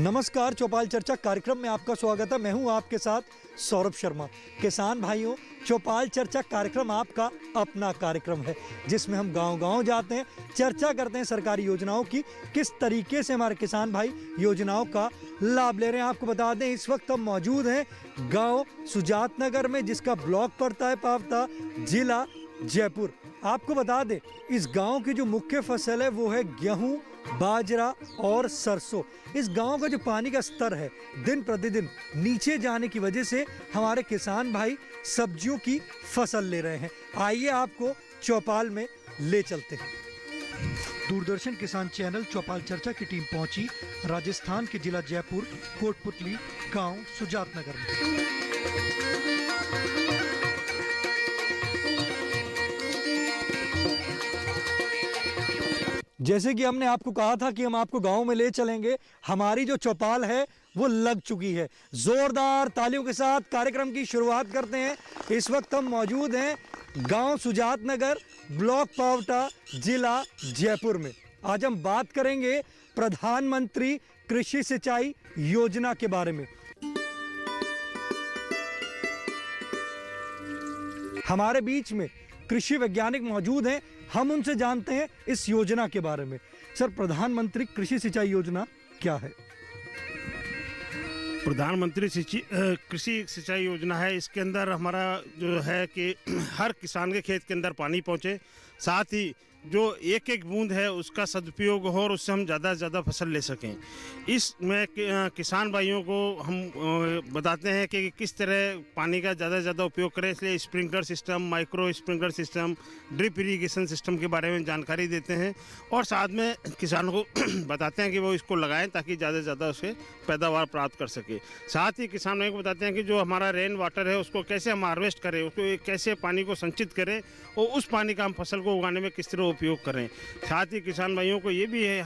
नमस्कार, चौपाल चर्चा कार्यक्रम में आपका स्वागत है। मैं हूं आपके साथ सौरभ शर्मा। किसान भाइयों, चौपाल चर्चा कार्यक्रम आपका अपना कार्यक्रम है जिसमें हम गांव-गांव जाते हैं, चर्चा करते हैं सरकारी योजनाओं की, किस तरीके से हमारे किसान भाई योजनाओं का लाभ ले रहे हैं। आपको बता दें, इस वक्त हम मौजूद हैं गांव सुजात नगर में, जिसका ब्लॉक पड़ता है पावटा, जिला जयपुर। आपको बता दें, इस गांव की जो मुख्य फसल है वो है गेहूं, बाजरा और सरसों। इस गांव का जो पानी का स्तर है दिन प्रतिदिन नीचे जाने की वजह से हमारे किसान भाई सब्जियों की फसल ले रहे हैं। आइए आपको चौपाल में ले चलते हैं। दूरदर्शन किसान चैनल चौपाल चर्चा की टीम पहुंची राजस्थान के जिला जयपुर कोटपुतली गांव सुजात नगर में। जैसे कि हमने आपको कहा था कि हम आपको गांव में ले चलेंगे, हमारी जो चौपाल है वो लग चुकी है। जोरदार तालियों के साथ कार्यक्रम की शुरुआत करते हैं। इस वक्त हम मौजूद हैं गांव सुजात नगर, ब्लॉक पावटा, जिला जयपुर में। आज हम बात करेंगे प्रधानमंत्री कृषि सिंचाई योजना के बारे में। हमारे बीच में कृषि वैज्ञानिक मौजूद हैं, हम उनसे जानते हैं इस योजना के बारे में। सर, प्रधानमंत्री कृषि सिंचाई योजना क्या है? प्रधानमंत्री कृषि सिंचाई योजना है। इसके अंदर हमारा जो है कि हर किसान के खेत के अंदर पानी पहुंचे, साथ ही जो एक एक बूंद है उसका सदुपयोग हो और उससे हम ज़्यादा से ज़्यादा फसल ले सकें। इसमें किसान भाइयों को हम बताते हैं कि किस तरह पानी का ज़्यादा से ज़्यादा उपयोग करें। इसलिए sprinkler system, micro sprinkler system, drip irrigation system के बारे में जानकारी देते हैं और साथ में किसानों को बताते हैं कि वो इसको लगाएं ताकि ज़्यादा से ज़्यादा उससे पैदावार प्राप्त कर सके। साथ ही किसान भाइयों को बताते हैं कि जो हमारा रेन वाटर है उसको कैसे हम हार्वेस्ट करें, उसको कैसे पानी को संचित करें और उस पानी का हम फसल को उगाने में किस तरह उपयोग करें। साथ ही किसान भाइयों को ये भी है,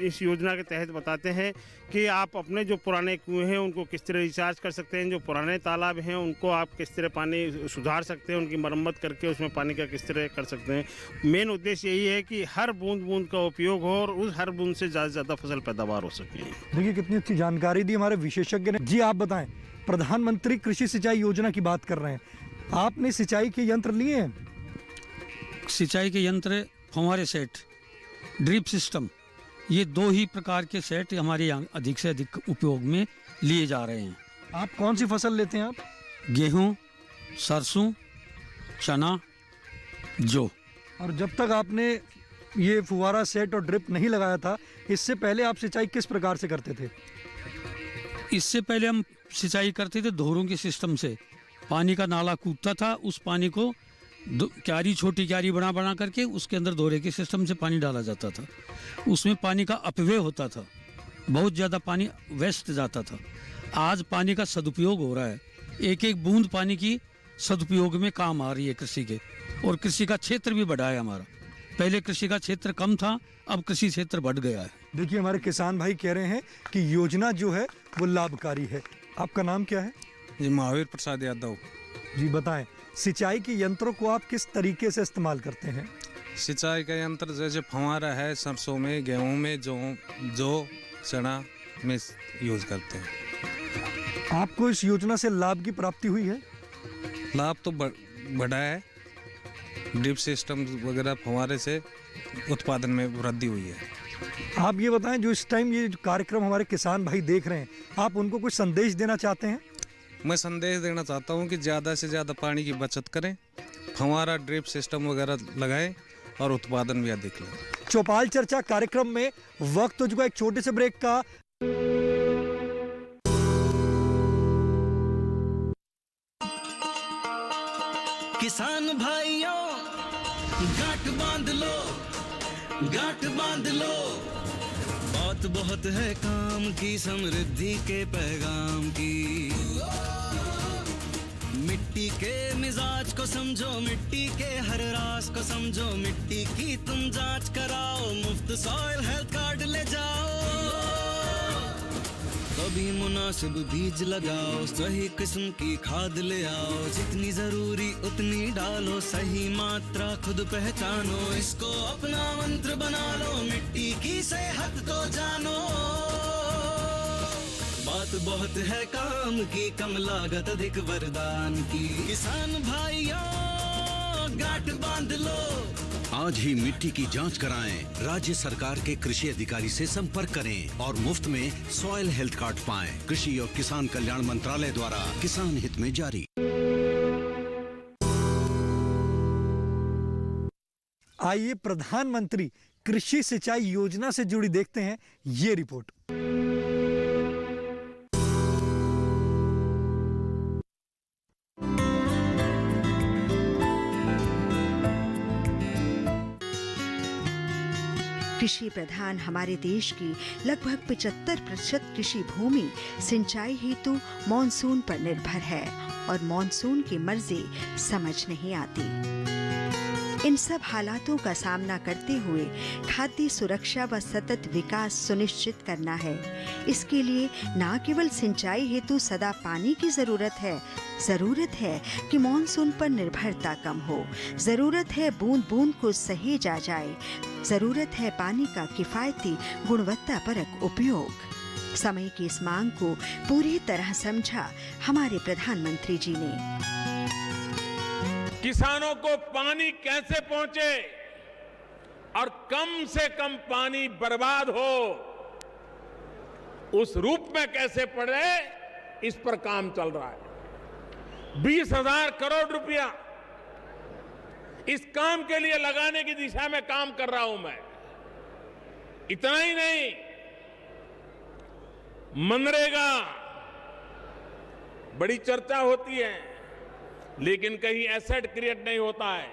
इस योजना के तहत बताते हैं कि आप अपने जो पुराने कुएं हैं उनको किस तरह रिचार्ज कर सकते हैं, जो पुराने तालाब हैं उनको आप किस तरह पानी सुधार सकते हैं, उनकी मरम्मत करके उसमें पानी का किस तरह कर सकते हैं। मेन उद्देश्य यही है कि हर बूंद बूंद का उपयोग हो और उस हर बूंद से ज़्यादा से ज़्यादा फसल पैदावार हो सके। देखिए कितनी अच्छी जानकारी दी हमारे विशेषज्ञ ने। जी आप बताएं, प्रधानमंत्री कृषि सिंचाई योजना की बात कर रहे हैं, आपने सिंचाई के यंत्र लिए हैं? सिंचाई के यंत्र, फव्वारे सेट, ड्रिप सिस्टम, ये दो ही प्रकार के सेट हमारे यहाँ अधिक से अधिक उपयोग में लिए जा रहे हैं। आप कौन सी फसल लेते हैं? आप गेहूँ, सरसों, चना, जौ। और जब तक आपने ये फुवारा सेट और ड्रिप नहीं लगाया था, इससे पहले आप सिंचाई किस प्रकार से करते थे? इससे पहले हम सिंचाई करते थे धोरों के सिस्टम से। पानी का नाला कूदता था, उस पानी को क्यारी, छोटी क्यारी बना बना करके उसके अंदर दोहरे के सिस्टम से पानी डाला जाता था। उसमें पानी का अपव्यय होता था, बहुत ज़्यादा पानी वेस्ट जाता था। आज पानी का सदुपयोग हो रहा है, एक एक बूंद पानी की सदुपयोग में काम आ रही है कृषि के, और कृषि का क्षेत्र भी बढ़ा है हमारा। पहले कृषि का क्षेत्र कम था, अब कृषि क्षेत्र बढ़ गया है। देखिए हमारे किसान भाई कह रहे हैं कि योजना जो है वो लाभकारी है। आपका नाम क्या है? जी, महावीर प्रसाद यादव। जी बताएं, सिंचाई के यंत्रों को आप किस तरीके से इस्तेमाल करते हैं? सिंचाई का यंत्र जैसे फव्वारा है, सरसों में, गेहूं में, जौ, चना में यूज करते हैं। आपको इस योजना से लाभ की प्राप्ति हुई है? लाभ तो बढ़ा है। ड्रिप सिस्टम वगैरह फव्वारे से उत्पादन में वृद्धि हुई है। आप ये बताएं, जो इस टाइम ये कार्यक्रम हमारे किसान भाई देख रहे हैं, आप उनको कुछ संदेश देना चाहते हैं? मैं संदेश देना चाहता हूं कि ज़्यादा से ज़्यादा पानी की बचत करें, फव्वारा ड्रिप सिस्टम वगैरह लगाएं और उत्पादन भी अधिक लें। चौपाल चर्चा कार्यक्रम में वक्त हो चुका एक छोटे से ब्रेक का। किसान भाइयों, गांठ बांध लो, गांठ बांध लो, बात बहुत है काम की, समृद्धि के पैगाम की। मिट्टी के मिजाज को समझो, मिट्टी के हर राज को समझो, मिट्टी की तुम जांच कराओ, मुफ्त सॉइल हेल्थ कार्ड ले जाओ। कभी मुनासिब बीज लगाओ, सही किस्म की खाद ले आओ, जितनी जरूरी उतनी डालो, सही मात्रा खुद पहचानो, इसको अपना मंत्र बना लो, मिट्टी की सेहत को जानो। बहुत है काम की, कम लागत अधिक वरदान की। किसान भाइयों गांठ बांध लो, आज ही मिट्टी की जांच कराएं। राज्य सरकार के कृषि अधिकारी से संपर्क करें और मुफ्त में सॉइल हेल्थ कार्ड पाएं। कृषि और किसान कल्याण मंत्रालय द्वारा किसान हित में जारी। आइए प्रधानमंत्री कृषि सिंचाई योजना से जुड़ी देखते हैं ये रिपोर्ट। कृषि प्रधान हमारे देश की लगभग 75% कृषि भूमि सिंचाई हेतु मॉनसून पर निर्भर है और मॉनसून की मर्जी समझ नहीं आती। इन सब हालातों का सामना करते हुए खाद्य सुरक्षा व सतत विकास सुनिश्चित करना है। इसके लिए न केवल सिंचाई हेतु सदा पानी की जरूरत है कि मॉनसून पर निर्भरता कम हो। जरूरत है बूंद बूंद को सहेजा जाए। जरूरत है पानी का किफायती गुणवत्तापरक उपयोग। समय की इस मांग को पूरी तरह समझा हमारे प्रधानमंत्री जी ने। किसानों को पानी कैसे पहुंचे और कम से कम पानी बर्बाद हो, उस रूप में कैसे पड़े, इस पर काम चल रहा है। 20,000 करोड़ रुपया इस काम के लिए लगाने की दिशा में काम कर रहा हूं मैं। इतना ही नहीं, मनरेगा बड़ी चर्चा होती है, लेकिन कहीं एसेट क्रिएट नहीं होता है।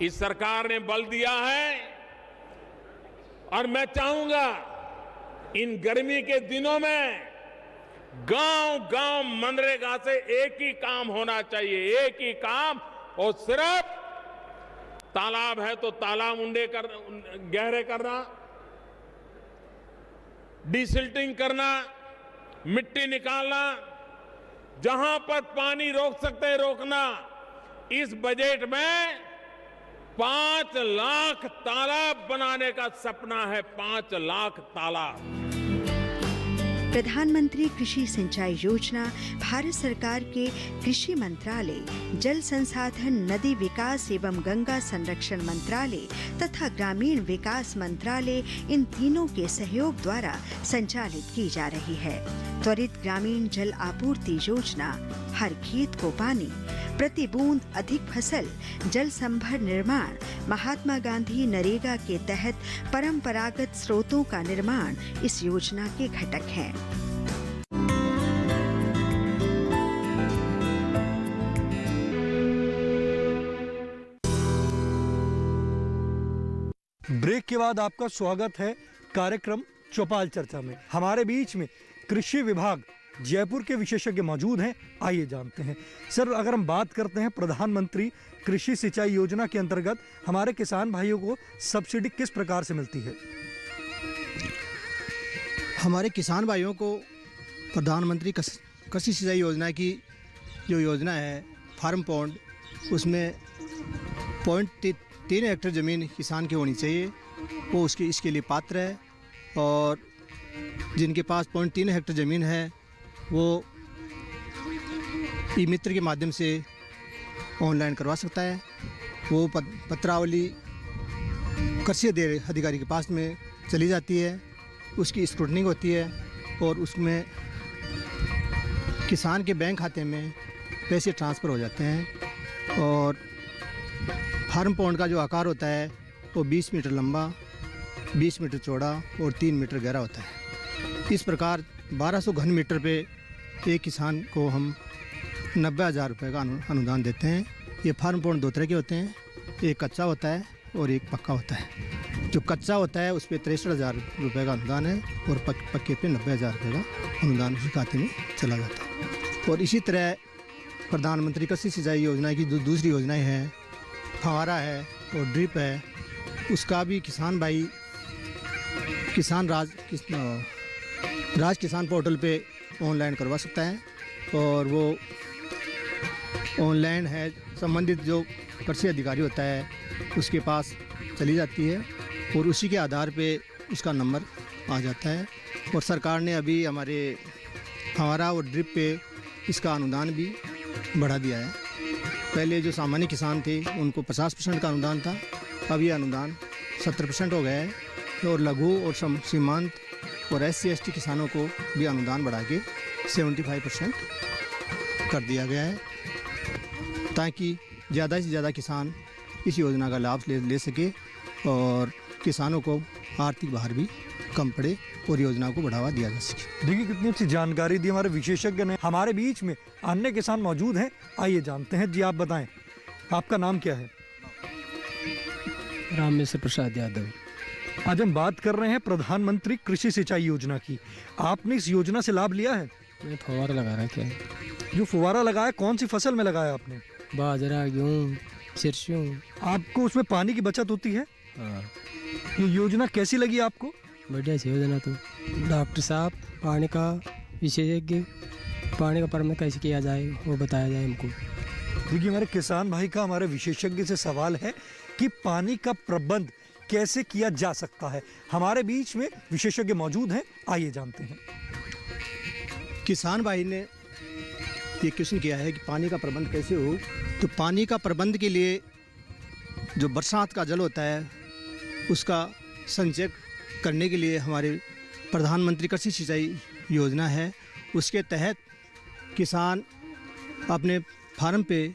इस सरकार ने बल दिया है और मैं चाहूंगा इन गर्मी के दिनों में गांव-गांव मनरेगा से एक ही काम होना चाहिए, एक ही काम, और सिर्फ तालाब है तो तालाब गहरे करना, डिसिल्टिंग करना, मिट्टी निकालना, जहां पर पानी रोक सकते हैं रोकना। इस बजट में 5 लाख तालाब बनाने का सपना है, 5 लाख तालाब। प्रधानमंत्री कृषि सिंचाई योजना भारत सरकार के कृषि मंत्रालय, जल संसाधन नदी विकास एवं गंगा संरक्षण मंत्रालय तथा ग्रामीण विकास मंत्रालय, इन तीनों के सहयोग द्वारा संचालित की जा रही है। त्वरित ग्रामीण जल आपूर्ति योजना, हर खेत को पानी, प्रति बूंद अधिक फसल, जल संभर निर्माण, महात्मा गांधी नरेगा के तहत परंपरागत स्रोतों का निर्माण इस योजना के घटक हैं। ब्रेक के बाद आपका स्वागत है कार्यक्रम चौपाल चर्चा में। हमारे बीच में कृषि विभाग जयपुर के विशेषज्ञ मौजूद हैं। आइए जानते हैं। सर, अगर हम बात करते हैं प्रधानमंत्री कृषि सिंचाई योजना के अंतर्गत हमारे किसान भाइयों को सब्सिडी किस प्रकार से मिलती है? हमारे किसान भाइयों को प्रधानमंत्री कृषि सिंचाई योजना की जो योजना है फार्म पॉन्ड, उसमें 0.3 हेक्टेयर ज़मीन किसान की होनी चाहिए, वो इसके लिए पात्र है। और जिनके पास 0.3 हेक्टेयर ज़मीन है वो ई मित्र के माध्यम से ऑनलाइन करवा सकता है। वो पत्रावली कृषि अधिकारी के पास में चली जाती है, उसकी स्क्रूटनिंग होती है और उसमें किसान के बैंक खाते में पैसे ट्रांसफ़र हो जाते हैं। और फार्म पॉन्ड का जो आकार होता है वो 20 मीटर लंबा, 20 मीटर चौड़ा और 3 मीटर गहरा होता है। इस प्रकार 1200 घन मीटर पे एक किसान को हम 90,000 रुपये का अनुदान देते हैं। ये फार्म पॉन्ड 2 तरह के होते हैं, एक कच्चा होता है और एक पक्का होता है। जो कच्चा होता है उस पर 63,000 रुपये का अनुदान है और पक्के पे 90,000 रुपये का अनुदान उसी खाते में चला जाता है। और इसी तरह प्रधानमंत्री कृषि सिंचाई योजना की जो दूसरी योजनाएं हैं, फव्वारा है और ड्रिप है, उसका भी किसान भाई राज किसान पोर्टल पे ऑनलाइन करवा सकता है। और वो ऑनलाइन है, संबंधित जो कृषि अधिकारी होता है उसके पास चली जाती है और उसी के आधार पे उसका नंबर आ जाता है। और सरकार ने अभी हमारे फव्वारा और ड्रिप पे इसका अनुदान भी बढ़ा दिया है। पहले जो सामान्य किसान थे उनको 50% का अनुदान था, अब ये अनुदान 70% हो गया है। और लघु और सीमांत और SC/ST किसानों को भी अनुदान बढ़ा के 75% कर दिया गया है, ताकि ज़्यादा से ज़्यादा किसान इस योजना का लाभ ले सके और किसानों को आर्थिक भार भी कम पड़े और योजना को बढ़ावा दिया जा सके। देखिए कितनी अच्छी जानकारी दी हमारे विशेषज्ञ ने। हमारे बीच में अन्य किसान मौजूद हैं, आइए जानते हैं। जी आप बताएं, आपका नाम क्या है? रामेश्वर प्रसाद यादव। आज हम बात कर रहे हैं प्रधानमंत्री कृषि सिंचाई योजना की। आपने इस योजना से लाभ लिया है? मैं फव्वारा लगा रखा है। जो फुवारा लगाया कौन सी फसल में लगाया आपने? बाजरा, गेहूँ, सरसों। आपको उसमें पानी की बचत होती है? हाँ, ये योजना कैसी लगी आपको? बढ़िया सी योजना। तो डॉक्टर साहब पानी का विशेषज्ञ, पानी का प्रबंधन कैसे किया जाए वो बताया जाए हमको। देखिए हमारे किसान भाई का हमारे विशेषज्ञ से सवाल है कि पानी का प्रबंध कैसे किया जा सकता है। हमारे बीच में विशेषज्ञ मौजूद हैं, आइए जानते हैं। किसान भाई ने ये क्वेश्चन किया है कि पानी का प्रबंध कैसे हो। तो पानी का प्रबंध के लिए जो बरसात का जल होता है उसका संचय करने के लिए हमारे प्रधानमंत्री कृषि सिंचाई योजना है। उसके तहत किसान अपने फार्म पे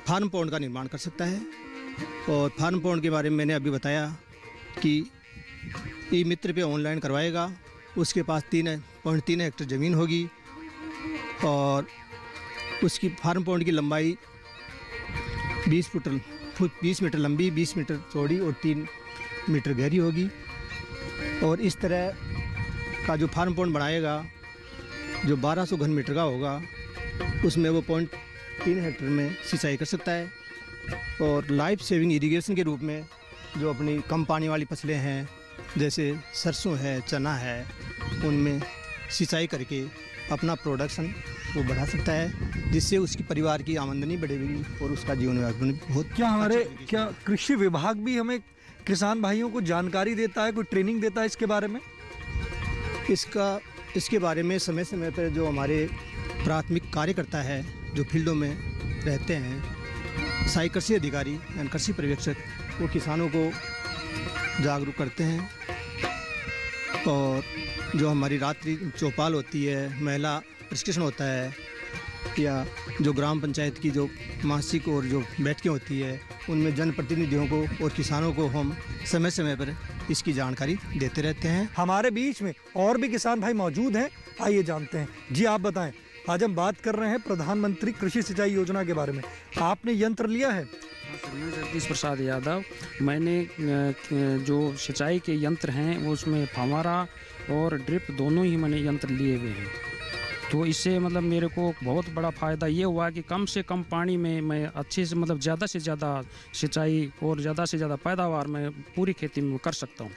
फार्म पॉन्ड का निर्माण कर सकता है। और फार्म पॉन्ड के बारे में मैंने अभी बताया कि ई मित्र पे ऑनलाइन करवाएगा। उसके पास 3.3 हेक्टेयर ज़मीन होगी और उसकी फार्म पॉन्ड की लंबाई 20 मीटर लंबी, 20 मीटर चौड़ी और 3 मीटर गहरी होगी। और इस तरह का जो फार्म पॉन्ड बनाएगा जो 1200 घन मीटर का होगा, उसमें वो 0.3 हेक्टेयर में सिंचाई कर सकता है। और लाइफ सेविंग इरिगेशन के रूप में जो अपनी कम पानी वाली फसलें हैं जैसे सरसों है, चना है, उनमें सिंचाई करके अपना प्रोडक्शन वो बढ़ा सकता है, जिससे उसकी परिवार की आमदनी बढ़ेगी और उसका जीवन यापन बहुत। क्या कृषि विभाग भी हमें किसान भाइयों को जानकारी देता है, कोई ट्रेनिंग देता है इसके बारे में? इसके बारे में समय समय पर जो हमारे प्राथमिक कार्यकर्ता है जो फील्डों में रहते हैं, सहायक कृषि अधिकारी यानी कृषि पर्यवेक्षक, वो किसानों को जागरूक करते हैं। और जो हमारी रात्रि चौपाल होती है, महिला प्रशिक्षण होता है, या जो ग्राम पंचायत की जो मासिक और जो बैठकें होती है, उनमें जनप्रतिनिधियों को और किसानों को हम समय समय पर इसकी जानकारी देते रहते हैं। हमारे बीच में और भी किसान भाई मौजूद हैं, आइए जानते हैं। जी आप बताएं, आज हम बात कर रहे हैं प्रधानमंत्री कृषि सिंचाई योजना के बारे में। आपने यंत्र लिया है? मैं जगदीश प्रसाद यादव। मैंने जो सिंचाई के यंत्र हैं वो उसमें फव्वारा और ड्रिप दोनों ही मैंने यंत्र लिए हुए हैं। तो इससे मतलब मेरे को बहुत बड़ा फ़ायदा ये हुआ कि कम से कम पानी में मैं अच्छे से मतलब ज़्यादा से ज़्यादा सिंचाई और ज़्यादा से ज़्यादा पैदावार मैं पूरी खेती में कर सकता हूँ।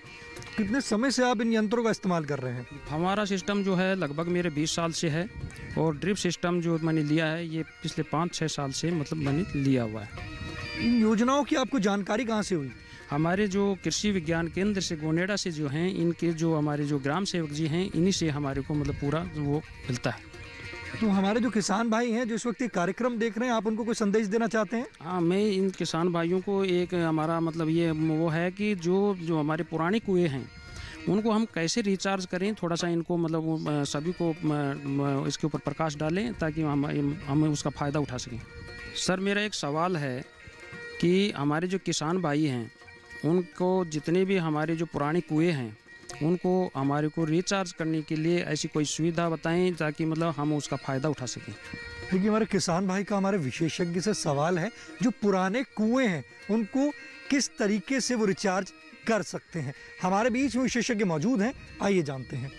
कितने समय से आप इन यंत्रों का इस्तेमाल कर रहे हैं? हमारा सिस्टम जो है लगभग मेरे 20 साल से है और ड्रिप सिस्टम जो मैंने लिया है ये पिछले 5-6 साल से मतलब मैंने लिया हुआ है। इन योजनाओं की आपको जानकारी कहाँ से हुई? हमारे जो कृषि विज्ञान केंद्र से गोनेडा से जो हैं, इनके जो हमारे जो ग्राम सेवक जी हैं, इन्हीं से हमारे को मतलब पूरा वो मिलता है। तो हमारे जो किसान भाई हैं जो इस वक्त ये कार्यक्रम देख रहे हैं, आप उनको कोई संदेश देना चाहते हैं? हाँ, मैं इन किसान भाइयों को एक हमारा मतलब ये वो है कि जो हमारे पुराने कुएँ हैं उनको हम कैसे रिचार्ज करें, थोड़ा सा इनको मतलब सभी को इसके ऊपर प्रकाश डालें ताकि हम उसका फ़ायदा उठा सकें। सर मेरा एक सवाल है कि हमारे जो किसान भाई हैं उनको जितने भी हमारे जो पुराने कुएँ हैं उनको हमारे को रिचार्ज करने के लिए ऐसी कोई सुविधा बताएं ताकि मतलब हम उसका फ़ायदा उठा सकें। देखिए हमारे किसान भाई का हमारे विशेषज्ञ से सवाल है, जो पुराने कुएं हैं उनको किस तरीके से वो रिचार्ज कर सकते हैं। हमारे बीच में विशेषज्ञ मौजूद हैं, आइए जानते हैं।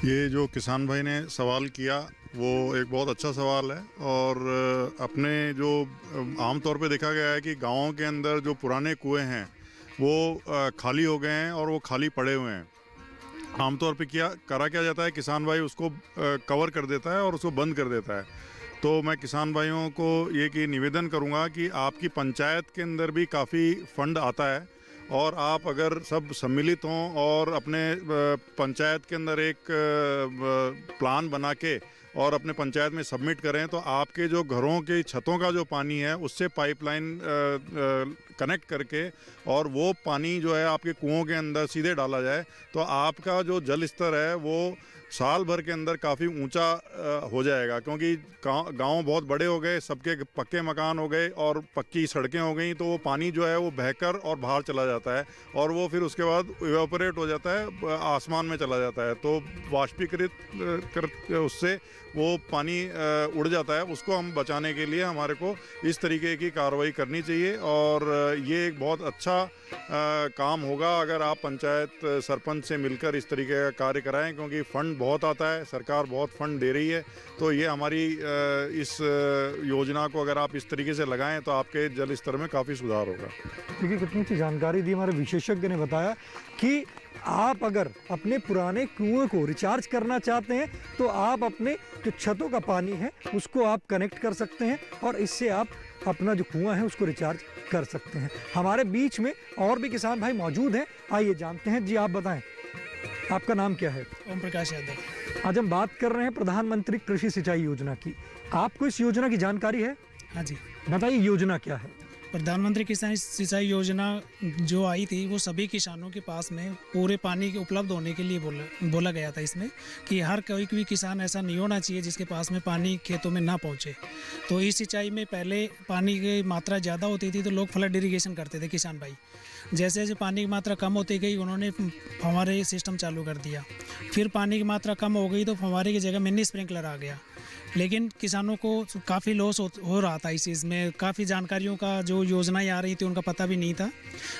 ये जो किसान भाई ने सवाल किया वो एक बहुत अच्छा सवाल है। और अपने जो आमतौर पे देखा गया है कि गाँवों के अंदर जो पुराने कुएं हैं वो खाली हो गए हैं और वो खाली पड़े हुए हैं। आमतौर पे क्या जाता है, किसान भाई उसको कवर कर देता है और उसको बंद कर देता है। तो मैं किसान भाइयों को ये कि निवेदन करूँगा कि आपकी पंचायत के अंदर भी काफ़ी फंड आता है और आप अगर सब सम्मिलित हों और अपने पंचायत के अंदर एक प्लान बना के और अपने पंचायत में सबमिट करें तो आपके जो घरों के छतों का जो पानी है उससे पाइपलाइन कनेक्ट करके और वो पानी जो है आपके कुओं के अंदर सीधे डाला जाए तो आपका जो जल स्तर है वो साल भर के अंदर काफ़ी ऊंचा हो जाएगा, क्योंकि गांव बहुत बड़े हो गए, सबके पक्के मकान हो गए और पक्की सड़कें हो गई, तो वो पानी जो है वो बहकर और बाहर चला जाता है और वो फिर उसके बाद इवेपोरेट हो जाता है, आसमान में चला जाता है, तो वाष्पीकृत कर उससे वो पानी उड़ जाता है। उसको हम बचाने के लिए हमारे को इस तरीके की कार्रवाई करनी चाहिए और ये एक बहुत अच्छा काम होगा अगर आप पंचायत सरपंच से मिलकर इस तरीके का कार्य कराएं, क्योंकि फ़ंड बहुत आता है, सरकार बहुत फंड दे रही है, तो ये हमारी इस योजना को अगर आप इस तरीके से लगाएं तो आपके जल स्तर में काफ़ी सुधार होगा। देखिए कितनी अच्छी जानकारी दी हमारे विशेषज्ञ ने बताया कि आप अगर अपने पुराने कुएं को रिचार्ज करना चाहते हैं तो आप अपने जो छतों का पानी है उसको आप कनेक्ट कर सकते हैं और इससे आप अपना जो कुआं है उसको रिचार्ज कर सकते हैं। हमारे बीच में और भी किसान भाई मौजूद हैं, आइए जानते हैं। जी आप बताएं, आपका नाम क्या है? ओम प्रकाश यादव। आज हम बात कर रहे हैं प्रधानमंत्री कृषि सिंचाई योजना की। आपको इस योजना की जानकारी है? हाँ जी, बताइए योजना क्या है? प्रधानमंत्री किसान सिंचाई योजना जो आई थी वो सभी किसानों के पास में पूरे पानी के उपलब्ध होने के लिए बोला गया था इसमें कि हर कोई भी किसान ऐसा नहीं होना चाहिए जिसके पास में पानी खेतों में ना पहुंचे। तो इस सिंचाई में पहले पानी की मात्रा ज़्यादा होती थी तो लोग फ्लड इरिगेशन करते थे किसान भाई। जैसे जैसे पानी की मात्रा कम होती गई उन्होंने फव्वारे सिस्टम चालू कर दिया। फिर पानी की मात्रा कम हो गई तो फव्वारे की जगह मिनी स्प्रिंकलर आ गया, लेकिन किसानों को काफ़ी लॉस हो रहा था इस चीज़ में। काफ़ी जानकारियों का जो योजनाएं आ रही थी उनका पता भी नहीं था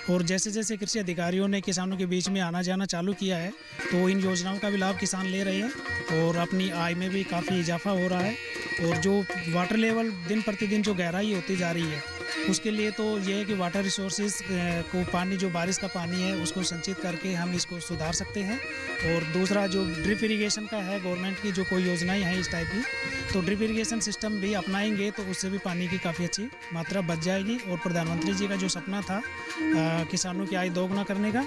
और जैसे जैसे कृषि अधिकारियों ने किसानों के बीच में आना जाना चालू किया है तो इन योजनाओं का भी लाभ किसान ले रहे हैं और अपनी आय में भी काफ़ी इजाफा हो रहा है। और जो वाटर लेवल दिन प्रतिदिन जो गहराई होती जा रही है उसके लिए तो ये है कि वाटर रिसोर्सेज को पानी जो बारिश का पानी है उसको संचित करके हम इसको सुधार सकते हैं। और दूसरा जो ड्रिप इरिगेशन का है, गवर्नमेंट की जो कोई योजनाएं हैं इस टाइप की, तो ड्रिप इरिगेशन सिस्टम भी अपनाएंगे तो उससे भी पानी की काफ़ी अच्छी मात्रा बच जाएगी। और प्रधानमंत्री जी का जो सपना था किसानों की आय दोगुना करने का,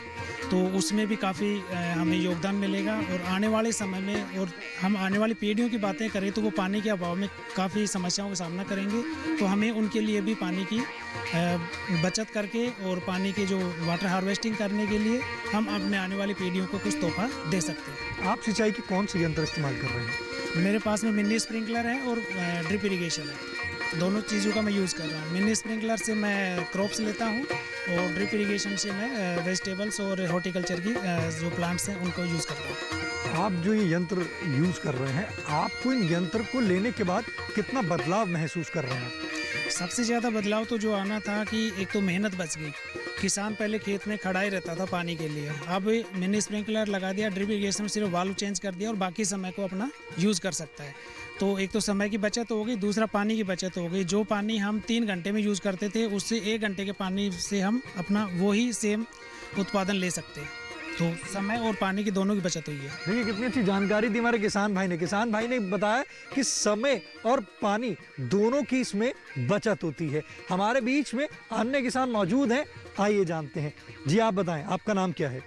तो उसमें भी काफ़ी हमें योगदान मिलेगा। और आने वाले समय में और हम आने वाली पीढ़ियों की बातें करें तो वो पानी के अभाव में काफ़ी समस्याओं का सामना करेंगे, तो हमें उनके लिए भी पानी की बचत करके और पानी की जो वाटर हार्वेस्टिंग करने के लिए हम अपने आने वाली पीढ़ियों को कुछ तोहफा दे सकते हैं। आप सिंचाई के कौन से यंत्र इस्तेमाल कर रहे हैं? मेरे पास में मिनी स्प्रिंकलर है और ड्रिप इरिगेशन है, दोनों चीज़ों का मैं यूज़ कर रहा हूँ। मिनी स्प्रिंकलर से मैं क्रॉप्स लेता हूँ और ड्रिप इरिगेशन से मैं वेजिटेबल्स और हॉर्टिकल्चर की जो प्लांट्स हैं उनको यूज़ करता हूँ। आप जो ये यंत्र यूज़ कर रहे हैं, आपको इन यंत्र को लेने के बाद कितना बदलाव महसूस कर रहे हैं? सबसे ज़्यादा बदलाव तो जो आना था कि एक तो मेहनत बच गई। किसान पहले खेत में खड़ा ही रहता था पानी के लिए, अब मिनी स्प्रिंकलर लगा दिया, ड्रिप इरिगेशन सिर्फ वाल्व चेंज कर दिया और बाकी समय को अपना यूज़ कर सकता है। तो एक तो समय की बचत हो गई, दूसरा पानी की बचत हो गई। जो पानी हम 3 घंटे में यूज़ करते थे उससे 1 घंटे के पानी से हम अपना वही सेम उत्पादन ले सकते हैं। तो समय और पानी की दोनों की बचत हुई है। देखिए कितनी अच्छी जानकारी दी हमारे किसान भाई ने। किसान भाई ने बताया कि समय और पानी दोनों की इसमें बचत होती है। हमारे बीच में अन्य किसान मौजूद हैं, आइए जानते हैं। जी आप बताएं, आपका नाम क्या है?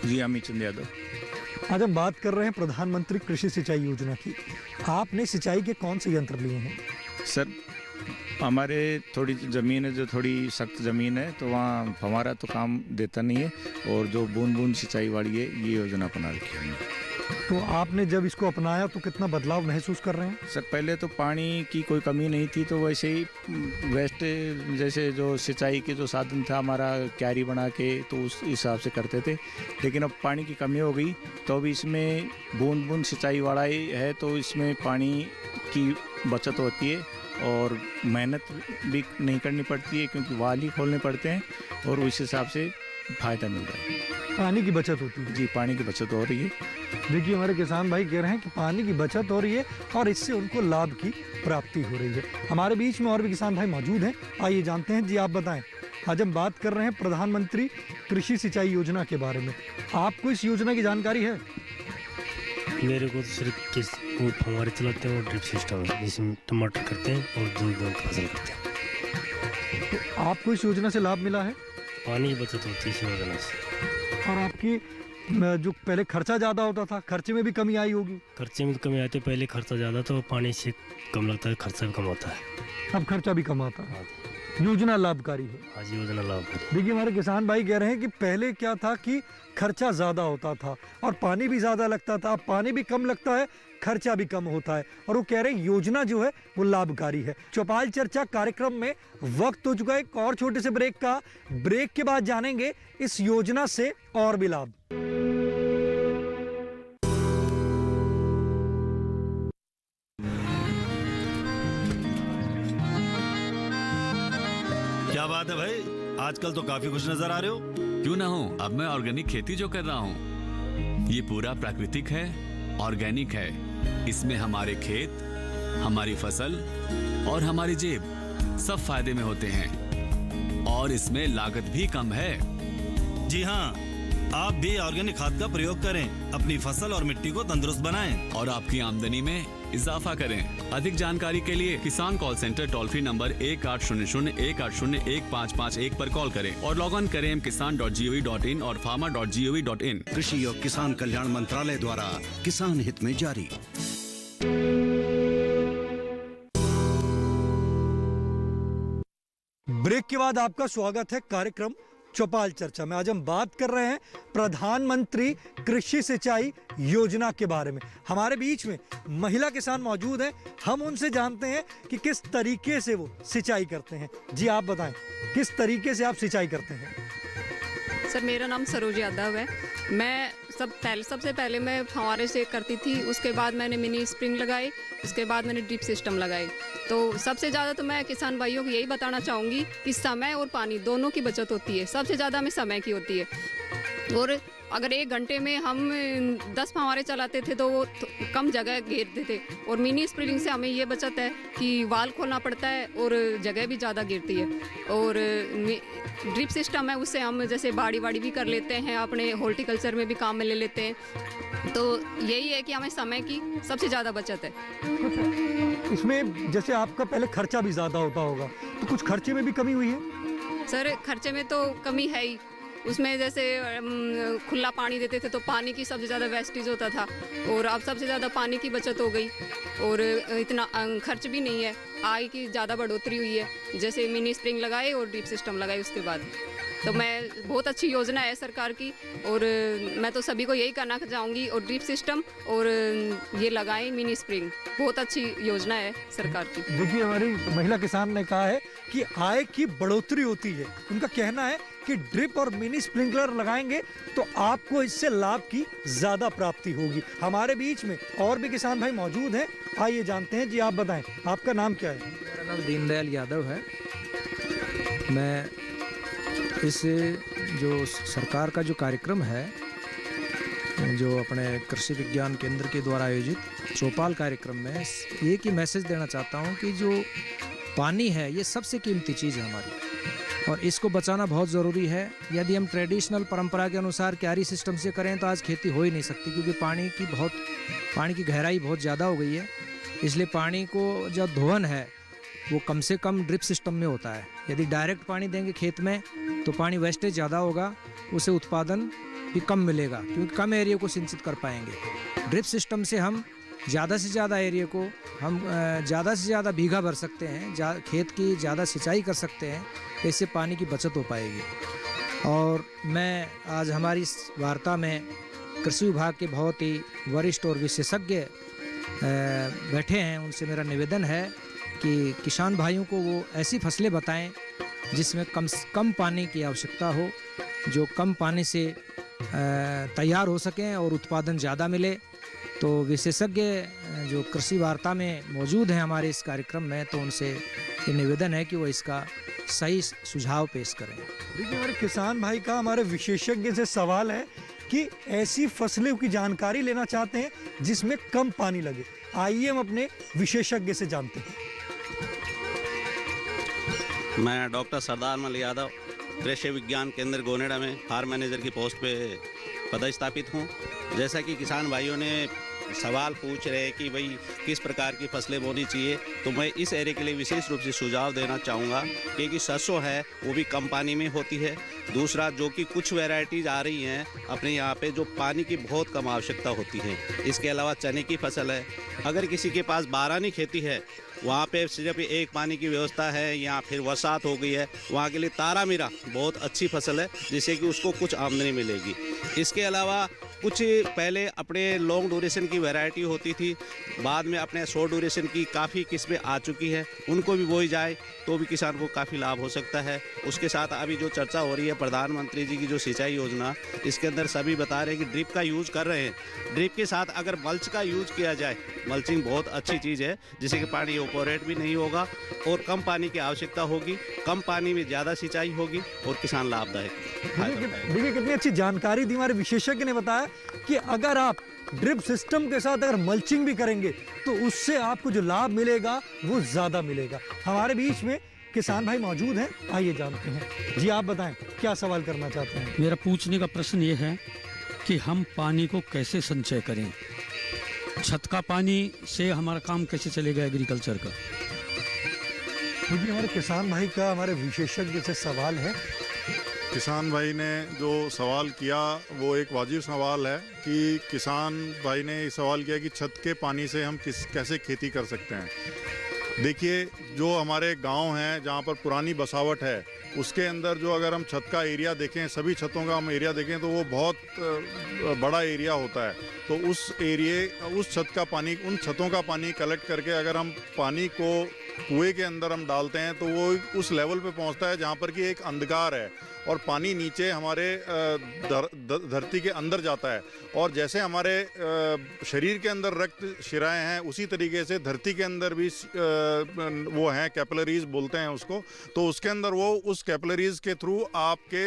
जी अमित चंद यादव। आज हम बात कर रहे हैं प्रधानमंत्री कृषि सिंचाई योजना की। आपने सिंचाई के कौन से यंत्र लिए हैं? सर हमारे थोड़ी ज़मीन है जो थोड़ी सख्त ज़मीन है, तो वहाँ हमारा तो काम देता नहीं है, और जो बूंद बूंद सिंचाई वाली है ये योजना अपना रखी है हमने। तो आपने जब इसको अपनाया तो कितना बदलाव महसूस कर रहे हैं? सर पहले तो पानी की कोई कमी नहीं थी, तो वैसे ही वेस्ट जैसे जो सिंचाई के जो साधन था हमारा क्यारी बना के तो उस हिसाब से करते थे, लेकिन अब पानी की कमी हो गई तो अब इसमें बूंद बूंद सिंचाई वाला ही है, तो इसमें पानी की बचत होती है और मेहनत भी नहीं करनी पड़ती है, क्योंकि वाल ही खोलने पड़ते हैं और उस हिसाब से फ़ायदा मिल रहा है। पानी की बचत होती है? जी पानी की बचत हो रही है। देखिए हमारे किसान भाई कह रहे हैं कि पानी की बचत हो रही है और इससे उनको लाभ की प्राप्ति हो रही है। हमारे बीच में और भी किसान भाई मौजूद हैं, आइए जानते हैं। जी आप बताएं, आज हम बात कर रहे हैं प्रधानमंत्री कृषि सिंचाई योजना के बारे में। आपको इस योजना की जानकारी है? मेरे को तो सिर्फ वो फव्वारे चलाते हैं और ड्रिप सिस्टम है जिसमें टमाटर करते हैं और दूध की फसल करते हैं। तो आपको इस योजना से लाभ मिला है? पानी की बचत होती है इस योजना से। और आपकी जो पहले खर्चा ज़्यादा होता था, खर्चे में भी कमी आई होगी? खर्चे में तो कमी आती है, पहले खर्चा ज़्यादा था, पानी से कम लगता है, खर्चा भी कम होता है। अब खर्चा भी कम आता है। योजना लाभकारी है। हाँ जी, योजना लाभकारी। देखिए हमारे किसान भाई कह रहे हैं कि पहले क्या था कि खर्चा ज़्यादा होता था और पानी भी ज़्यादा लगता था, अब पानी भी कम लगता है, खर्चा भी कम होता है, और वो कह रहे हैं योजना जो है वो लाभकारी है। चौपाल चर्चा कार्यक्रम में वक्त हो चुका है एक और छोटे से ब्रेक का। ब्रेक के बाद जानेंगे इस योजना से और भी लाभ। क्या बात है भाई, आजकल तो काफी खुश नजर आ रहे हो। क्यों ना हो, अब मैं ऑर्गेनिक खेती जो कर रहा हूँ ये पूरा प्राकृतिक है, ऑर्गेनिक है। इसमें हमारे खेत, हमारी फसल और हमारी जेब सब फायदे में होते हैं और इसमें लागत भी कम है। जी हाँ, आप भी ऑर्गेनिक खाद का प्रयोग करें, अपनी फसल और मिट्टी को तंदुरुस्त बनाएं और आपकी आमदनी में इजाफा करें। अधिक जानकारी के लिए किसान call centre toll free number 1800-180-1551 पर कॉल करें और लॉग ऑन करें kisan.gov.in और farmer.gov.in। कृषि और किसान कल्याण मंत्रालय द्वारा किसान हित में जारी। ब्रेक के बाद आपका स्वागत है कार्यक्रम चौपाल चर्चा में। आज हम बात कर रहे हैं प्रधानमंत्री कृषि सिंचाई योजना के बारे में। हमारे बीच में महिला किसान मौजूद हैं, हम उनसे जानते हैं कि किस तरीके से वो सिंचाई करते हैं। जी आप बताएं, किस तरीके से आप सिंचाई करते हैं? सर मेरा नाम सरोज यादव है। मैं सबसे पहले मैं फव्वारे से करती थी, उसके बाद मैंने मिनी स्प्रिंग लगाई, उसके बाद मैंने ड्रिप सिस्टम लगाई। तो सबसे ज़्यादा तो मैं किसान भाइयों को यही बताना चाहूँगी कि समय और पानी दोनों की बचत होती है। सबसे ज़्यादा हमें समय की होती है, और अगर 1 घंटे में हम 10 फव्वारे चलाते थे तो वो कम जगह घेरते थे, और मिनी स्प्रिंग से हमें ये बचत है कि वाल खोलना पड़ता है और जगह भी ज़्यादा घेरती है। और ड्रिप सिस्टम है, उससे हम जैसे बाड़ी भी कर लेते हैं, अपने हॉर्टिकल्चर में भी काम में ले लेते हैं। तो यही है कि हमें समय की सबसे ज़्यादा बचत है। इसमें जैसे आपका पहले खर्चा भी ज़्यादा होता होगा, तो कुछ खर्चे में भी कमी हुई है? सर खर्चे में तो कमी है ही। उसमें जैसे खुला पानी देते थे तो पानी की सबसे ज़्यादा वेस्टेज होता था, और अब सबसे ज़्यादा पानी की बचत हो गई और इतना खर्च भी नहीं है। आय की ज़्यादा बढ़ोतरी हुई है, जैसे मिनी स्प्रिंग लगाए और ड्रिप सिस्टम लगाए उसके बाद। तो मैं बहुत अच्छी योजना है सरकार की, और मैं तो सभी को यही करना चाहूँगी, और ड्रिप सिस्टम और ये लगाएं मिनी स्प्रिंग, बहुत अच्छी योजना है सरकार की। देखिए हमारी महिला किसान ने कहा है कि आय की बढ़ोतरी होती है। उनका कहना है कि ड्रिप और मिनी स्प्रिंकलर लगाएंगे तो आपको इससे लाभ की ज़्यादा प्राप्ति होगी। हमारे बीच में और भी किसान भाई मौजूद हैं, आइए जानते हैं। जी आप बताएं, आपका नाम क्या है? मेरा नाम दीनदयाल यादव है। मैं इस जो सरकार का जो कार्यक्रम है, जो अपने कृषि विज्ञान केंद्र के द्वारा आयोजित चौपाल कार्यक्रम में एक ही मैसेज देना चाहता हूं कि जो पानी है ये सबसे कीमती चीज़ है हमारी, और इसको बचाना बहुत ज़रूरी है। यदि हम ट्रेडिशनल परंपरा के अनुसार क्यारी सिस्टम से करें तो आज खेती हो ही नहीं सकती, क्योंकि पानी की गहराई बहुत ज़्यादा हो गई है। इसलिए पानी को जो धोवन है वो कम से कम ड्रिप सिस्टम में होता है। यदि डायरेक्ट पानी देंगे खेत में तो पानी वेस्टेज ज़्यादा होगा, उसे उत्पादन भी कम मिलेगा, क्योंकि कम एरिया को सिंचित कर पाएंगे। ड्रिप सिस्टम से हम ज़्यादा से ज़्यादा एरिया को हम ज़्यादा से ज़्यादा बीघा भर सकते हैं, खेत की ज़्यादा सिंचाई कर सकते हैं, इससे पानी की बचत हो पाएगी। और मैं आज हमारी इस वार्ता में कृषि विभाग के बहुत ही वरिष्ठ और विशेषज्ञ बैठे हैं, उनसे मेरा निवेदन है कि किसान भाइयों को वो ऐसी फसलें बताएं जिसमें कम पानी की आवश्यकता हो, जो कम पानी से तैयार हो सकें और उत्पादन ज़्यादा मिले। तो विशेषज्ञ जो कृषि वार्ता में मौजूद हैं हमारे इस कार्यक्रम में, तो उनसे ये निवेदन है कि वो इसका सही सुझाव पेश करें। देखिए हमारे किसान भाई का हमारे विशेषज्ञ से सवाल है कि ऐसी फसलों की जानकारी लेना चाहते हैं जिसमें कम पानी लगे। आइए हम अपने विशेषज्ञ से जानते हैं। मैं डॉक्टर सरदार मल यादव कृषि विज्ञान केंद्र गोनेडा में फार्म मैनेजर की पोस्ट पे पदस्थापित हूँ। जैसा कि किसान भाइयों ने सवाल पूछ रहे हैं कि भाई किस प्रकार की फसलें बोनी चाहिए, तो मैं इस एरिया के लिए विशेष रूप से सुझाव देना चाहूँगा क्योंकि सरसों है वो भी कम पानी में होती है। दूसरा जो कि कुछ वैरायटीज़ आ रही हैं अपने यहाँ पे जो पानी की बहुत कम आवश्यकता होती है। इसके अलावा चने की फसल है। अगर किसी के पास बारानी खेती है, वहाँ पे सिर्फ एक पानी की व्यवस्था है या फिर बरसात हो गई है, वहाँ के लिए तारा मीरा बहुत अच्छी फसल है जिससे कि उसको कुछ आमदनी मिलेगी। इसके अलावा कुछ पहले अपने लॉन्ग ड्यूरेशन की वैरायटी होती थी, बाद में अपने शॉर्ट ड्यूरेशन की काफ़ी किस्में आ चुकी है, उनको भी बोई जाए तो भी किसान को काफ़ी लाभ हो सकता है। उसके साथ अभी जो चर्चा हो रही है प्रधानमंत्री जी की जो सिंचाई योजना, इसके अंदर सभी बता रहे हैं कि ड्रिप का यूज़ कर रहे हैं। ड्रिप के साथ अगर मल्च का यूज़ किया जाए, मल्चिंग बहुत अच्छी चीज़ है जिससे कि पानी ओपोरेट भी नहीं होगा और कम पानी की आवश्यकता होगी, कम पानी में ज़्यादा सिंचाई होगी और किसान लाभदायक। देखिए कितनी अच्छी जानकारी दी हमारे विशेषज्ञ ने बताया कि अगर आप ड्रिप सिस्टम के साथ अगर मल्चिंग भी करेंगे तो उससे आपको जो लाभ मिलेगा वो ज़्यादा मिलेगा। हमारे बीच में किसान भाई मौजूद हैं, आइए जानते हैं। जी आप बताएं क्या सवाल करना चाहते हैं। मेरा पूछने का प्रश्न ये है कि हम पानी को कैसे संचय करें, छत का पानी से हमारा काम कैसे चलेगा एग्रीकल्चर का। क्योंकि हमारे किसान भाई का हमारे विशेषज्ञ से सवाल है। किसान भाई ने जो सवाल किया वो एक वाजिब सवाल है कि किसान भाई ने सवाल किया कि छत के पानी से हम कैसे खेती कर सकते हैं। देखिए जो हमारे गांव हैं जहां पर पुरानी बसावट है उसके अंदर जो अगर हम छत का एरिया देखें, सभी छतों का हम एरिया देखें तो वो बहुत बड़ा एरिया होता है। तो उस छत का पानी, उन छतों का पानी कलेक्ट करके अगर हम पानी को कुएं के अंदर हम डालते हैं तो वो उस लेवल पे पहुंचता है जहां पर कि एक अंधकार है और पानी नीचे हमारे धरती के अंदर जाता है। और जैसे हमारे शरीर के अंदर रक्त शिराएं हैं उसी तरीके से धरती के अंदर भी वो हैं, कैपिलरीज बोलते हैं उसको। तो उसके अंदर वो उस कैपिलरीज के थ्रू आपके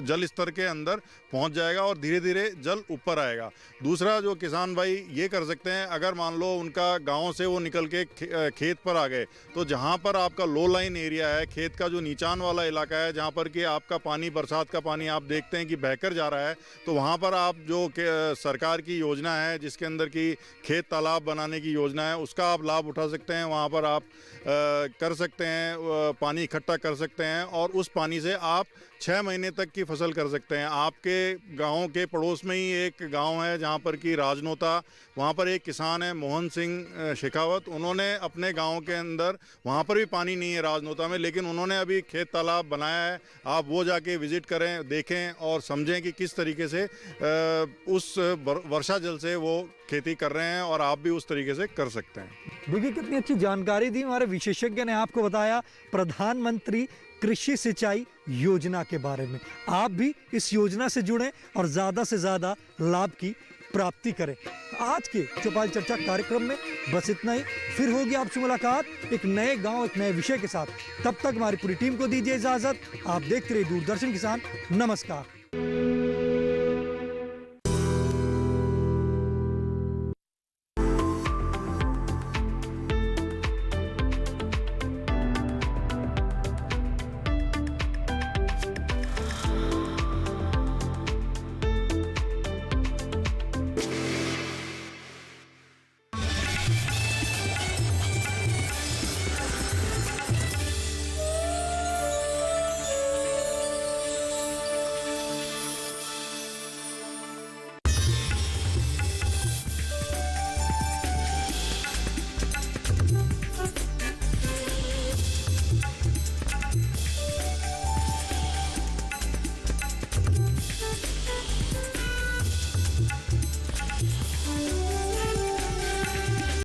जल स्तर के अंदर पहुंच जाएगा और धीरे धीरे जल ऊपर आएगा। दूसरा जो किसान भाई ये कर सकते हैं, अगर मान लो उनका गाँव से वो निकल के खेत पर आ गए तो जहाँ पर आपका लो लाइन एरिया है, खेत का जो नीचान वाला इलाका है जहाँ पर कि आपका पानी, बरसात का पानी आप देखते हैं कि बहकर जा रहा है, तो वहाँ पर आप जो सरकार की योजना है जिसके अंदर की खेत तालाब बनाने की योजना है उसका आप लाभ उठा सकते हैं। वहाँ पर आप कर सकते हैं, पानी इकट्ठा कर सकते हैं और उस पानी से आप 6 महीने तक की फसल कर सकते हैं। आपके गांव के पड़ोस में ही एक गांव है जहां पर कि राजनोता, वहां पर एक किसान है मोहन सिंह शेखावत, उन्होंने अपने गांव के अंदर, वहां पर भी पानी नहीं है राजनोता में, लेकिन उन्होंने अभी खेत तालाब बनाया है। आप वो जाके विजिट करें, देखें और समझें कि किस तरीके से उस वर्षा जल से वो खेती कर रहे हैं और आप भी उस तरीके से कर सकते हैं। देखिए कितनी अच्छी जानकारी दी हमारे विशेषज्ञ ने। आपको बताया प्रधानमंत्री कृषि सिंचाई योजना के बारे में। आप भी इस योजना से जुड़ें और ज़्यादा से ज़्यादा लाभ की प्राप्ति करें। आज के चौपाल चर्चा कार्यक्रम में बस इतना ही। फिर होगी आपसे मुलाकात एक नए गांव, एक नए विषय के साथ। तब तक हमारी पूरी टीम को दीजिए इजाज़त। आप देखते रहिए दूरदर्शन किसान। नमस्कार।